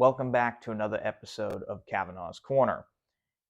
Welcome back to another episode of Kavanaugh's Corner.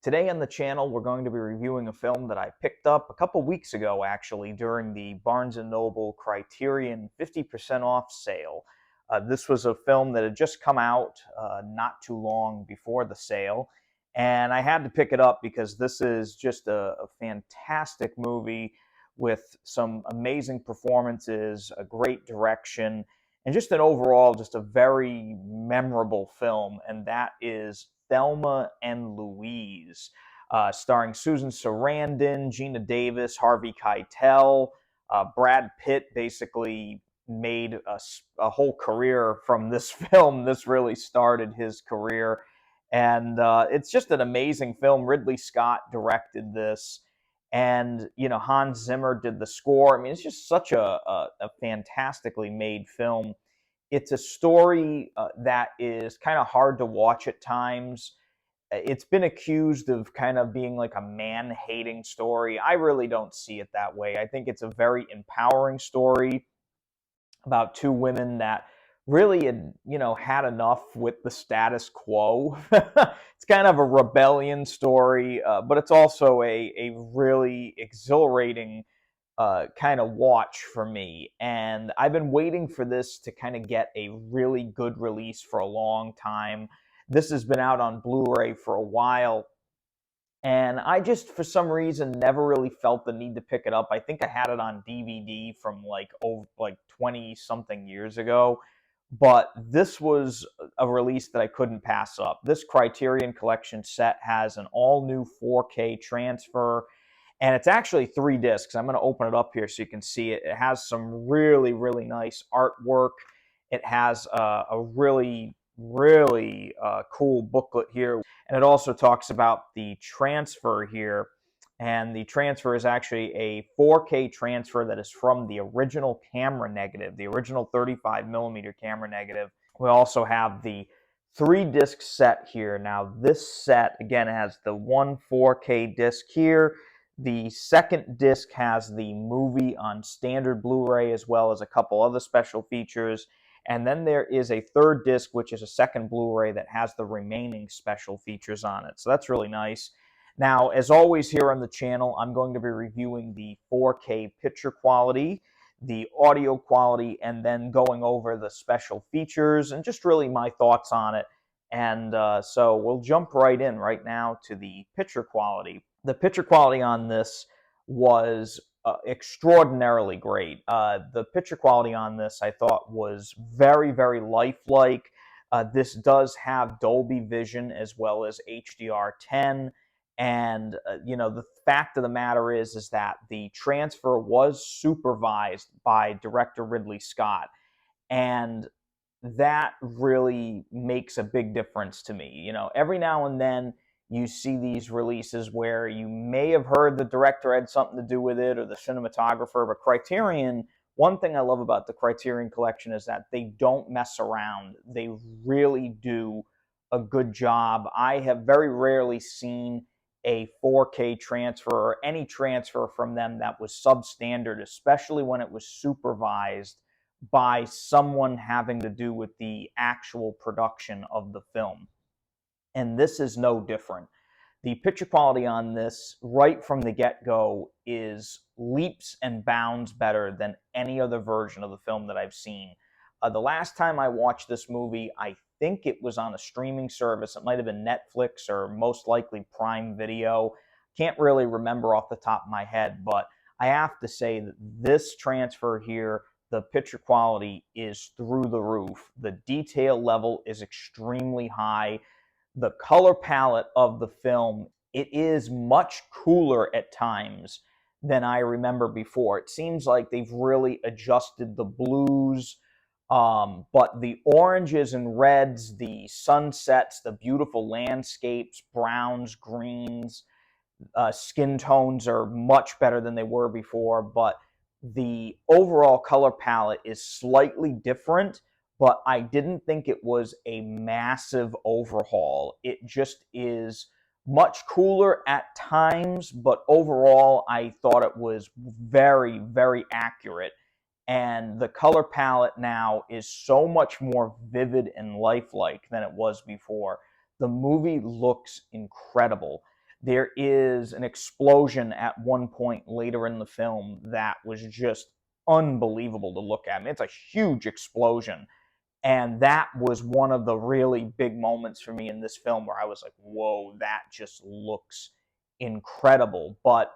Today on the channel, we're going to be reviewing a film that I picked up a couple weeks ago, actually, during the Barnes & Noble Criterion 50% off sale. This was a film that had just come out not too long before the sale, and I had to pick it up because this is just a fantastic movie with some amazing performances, a great direction, and just an overall, just a very memorable film, and that is Thelma and Louise, starring Susan Sarandon, Gina Davis, Harvey Keitel. Brad Pitt basically made a whole career from this film. This really started his career, and it's just an amazing film. Ridley Scott directed this, and Hans Zimmer did the score. I mean, it's just such a fantastically made film. It's a story that is kind of hard to watch at times. It's been accused of kind of being like a man-hating story. I really don't see it that way. I think it's a very empowering story about two women that really had enough with the status quo. It's kind of a rebellion story, but it's also a really exhilarating kind of watch for me. And I've been waiting for this to kind of get a really good release for a long time. This has been out on Blu-ray for a while, and I just, for some reason, never really felt the need to pick it up. I think I had it on DVD from like 20 something years ago, but this was a release that I couldn't pass up. This Criterion Collection set has an all-new 4K transfer, and it's actually 3 discs. I'm going to open it up here so you can see it. It has some really, really nice artwork. It has a really cool booklet here. And it also talks about the transfer here. And the transfer is actually a 4K transfer that is from the original camera negative, the original 35mm camera negative. We also have the 3-disc set here. Now, this set, again, has the one 4K disc here. The second disc has the movie on standard Blu-ray, as well as a couple other special features. And then there is a third disc, which is a second Blu-ray that has the remaining special features on it. So that's really nice. Now, as always here on the channel, I'm going to be reviewing the 4K picture quality, the audio quality, and then going over the special features and just really my thoughts on it. And so we'll jump right in right now to the picture quality. The picture quality on this was extraordinarily great. The picture quality on this, I thought, was very, very lifelike. This does have Dolby Vision as well as HDR10. And, the fact of the matter is that the transfer was supervised by director Ridley Scott. And that really makes a big difference to me. Every now and then you see these releases where you may have heard the director had something to do with it or the cinematographer, but Criterion, one thing I love about the Criterion Collection is that they don't mess around. They really do a good job. I have very rarely seen a 4K transfer or any transfer from them that was substandard, especially when it was supervised by someone having to do with the actual production of the film. And this is no different. The picture quality on this, right from the get-go, is leaps and bounds better than any other version of the film that I've seen. The last time I watched this movie, I think it was on a streaming service. It might have been Netflix or most likely Prime Video. Can't really remember off the top of my head, but I have to say that this transfer here, the picture quality is through the roof. The detail level is extremely high. The color palette of the film, it is much cooler at times than I remember before. It seems like they've really adjusted the blues, but the oranges and reds, the sunsets, the beautiful landscapes, browns, greens, skin tones are much better than they were before, but the overall color palette is slightly different, but I didn't think it was a massive overhaul. It just is much cooler at times, but overall I thought it was very, very accurate. and the color palette now is so much more vivid and lifelike than it was before. The movie looks incredible. There is an explosion at one point later in the film that was just unbelievable to look at. I mean, it's a huge explosion. And that was one of the really big moments for me in this film where I was like, whoa, that just looks incredible. But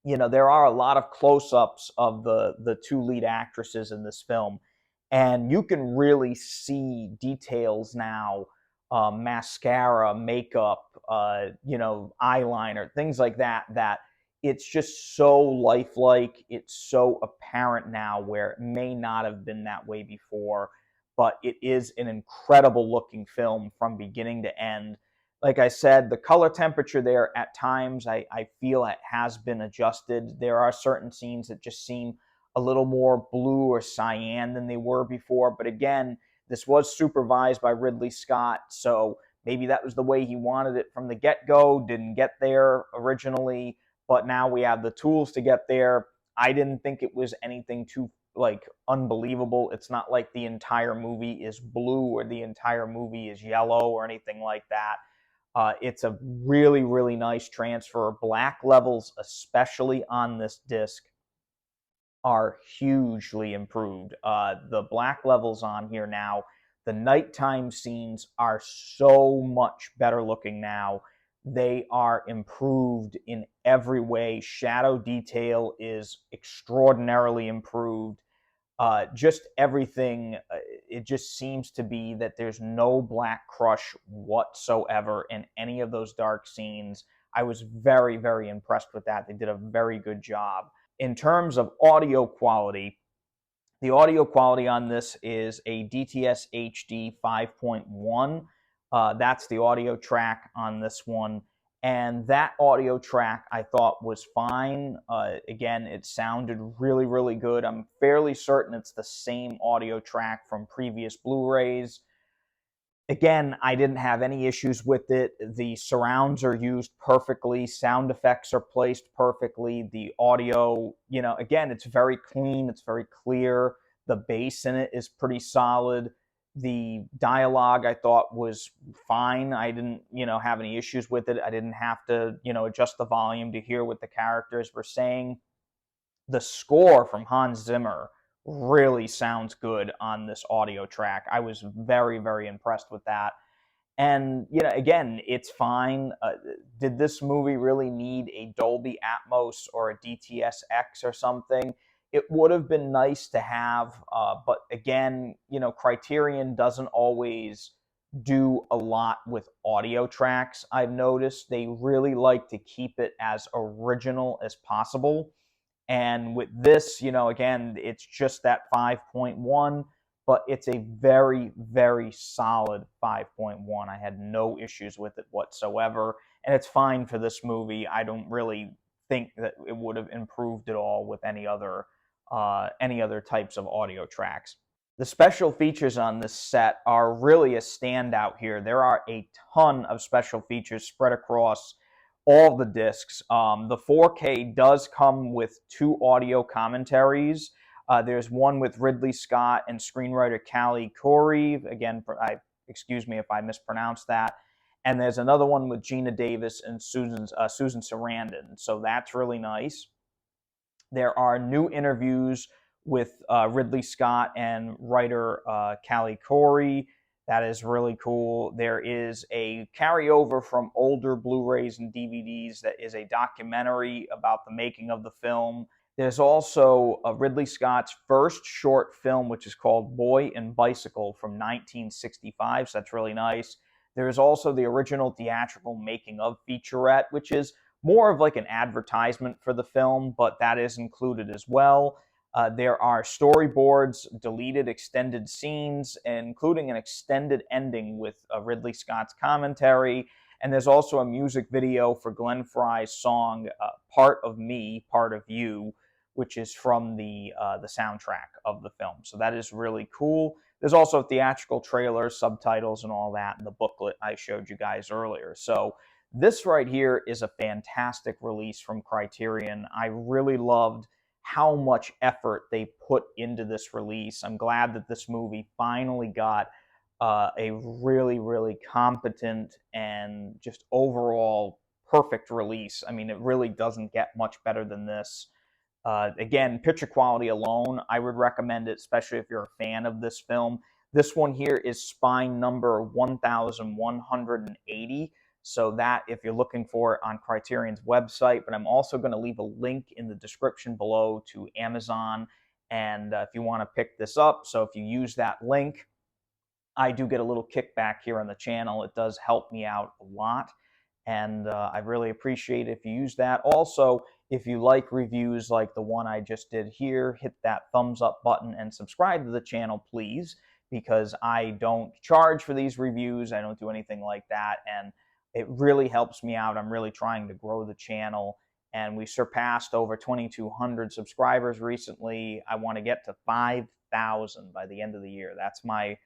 there are a lot of close-ups of the two lead actresses in this film, and you can really see details now, mascara, makeup, eyeliner, things like that, that it's just so lifelike. It's so apparent now where it may not have been that way before, but it is an incredible looking film from beginning to end. Like I said, the color temperature there at times I feel it has been adjusted. There are certain scenes that just seem a little more blue or cyan than they were before. But again, this was supervised by Ridley Scott, so maybe that was the way he wanted it from the get-go. Didn't get there originally, but now we have the tools to get there. I didn't think it was anything too unbelievable. It's not like the entire movie is blue or the entire movie is yellow or anything like that. It's a really, really nice transfer. Black levels, especially on this disc, are hugely improved. The black levels on here now, the nighttime scenes are so much better looking now. They are improved in every way. Shadow detail is extraordinarily improved. Just everything, it just seems to be that there's no black crush whatsoever in any of those dark scenes. I was very, very impressed with that. They did a very good job. In terms of audio quality, the audio quality on this is a DTS HD 5.1. That's the audio track on this one. And that audio track I thought was fine. Again, it sounded really, really good. I'm fairly certain it's the same audio track from previous Blu-rays. Again, I didn't have any issues with it. The surrounds are used perfectly. Sound effects are placed perfectly. The audio, again, it's very clean. It's very clear. The bass in it is pretty solid. The dialogue I thought was fine. I didn't, have any issues with it. I didn't have to, adjust the volume to hear what the characters were saying. The score from Hans Zimmer really sounds good on this audio track. I was very, very impressed with that. And, again, it's fine. Did this movie really need a Dolby Atmos or a DTS-X or something? It would have been nice to have, but again, Criterion doesn't always do a lot with audio tracks. I've noticed they really like to keep it as original as possible. And with this, again, it's just that 5.1, but it's a very, very solid 5.1. I had no issues with it whatsoever, and it's fine for this movie. I don't really think that it would have improved at all with any other types of audio tracks. The special features on this set are really a standout here. There are a ton of special features spread across all the discs. The 4K does come with 2 audio commentaries. There's one with Ridley Scott and screenwriter Callie Corey. Again, excuse me if I mispronounced that. And there's another one with Gina Davis and Susan Sarandon. So that's really nice. There are new interviews with Ridley Scott and writer Callie Corey. That is really cool. There is a carryover from older Blu-rays and DVDs that is a documentary about the making of the film. There's also Ridley Scott's first short film, which is called Boy and Bicycle from 1965, so that's really nice. There's also the original theatrical making of featurette, which is more of like an advertisement for the film, but that is included as well. There are storyboards, deleted extended scenes, including an extended ending with Ridley Scott's commentary. And there's also a music video for Glenn Frey's song, Part of Me, Part of You, which is from the soundtrack of the film. So that is really cool. There's also theatrical trailers, subtitles, and all that in the booklet I showed you guys earlier. So this right here is a fantastic release from Criterion. I really loved how much effort they put into this release. I'm glad that this movie finally got a really, really competent and just overall perfect release. I mean, it really doesn't get much better than this. Again, picture quality alone, I would recommend it, especially if you're a fan of this film. This one here is spine number 1180. So that, if you're looking for it on Criterion's website, but I'm also going to leave a link in the description below to Amazon. And if you want to pick this up, so if you use that link, I do get a little kickback here on the channel. It does help me out a lot, and I really appreciate it if you use that. Also, if you like reviews like the one I just did here, hit that thumbs up button and subscribe to the channel, please, because I don't charge for these reviews. I don't do anything like that, and it really helps me out. I'm really trying to grow the channel, and we surpassed over 2,200 subscribers recently. I want to get to 5,000 by the end of the year. That's my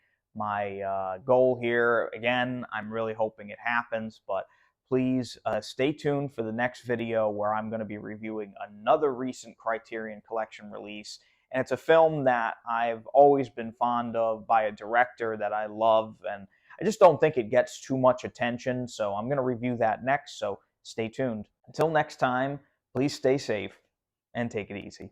goal here. Again, I'm really hoping it happens, but please stay tuned for the next video where I'm going to be reviewing another recent Criterion Collection release. And it's a film that I've always been fond of by a director that I love, and I just don't think it gets too much attention, so I'm going to review that next, so stay tuned. Until next time, please stay safe and take it easy.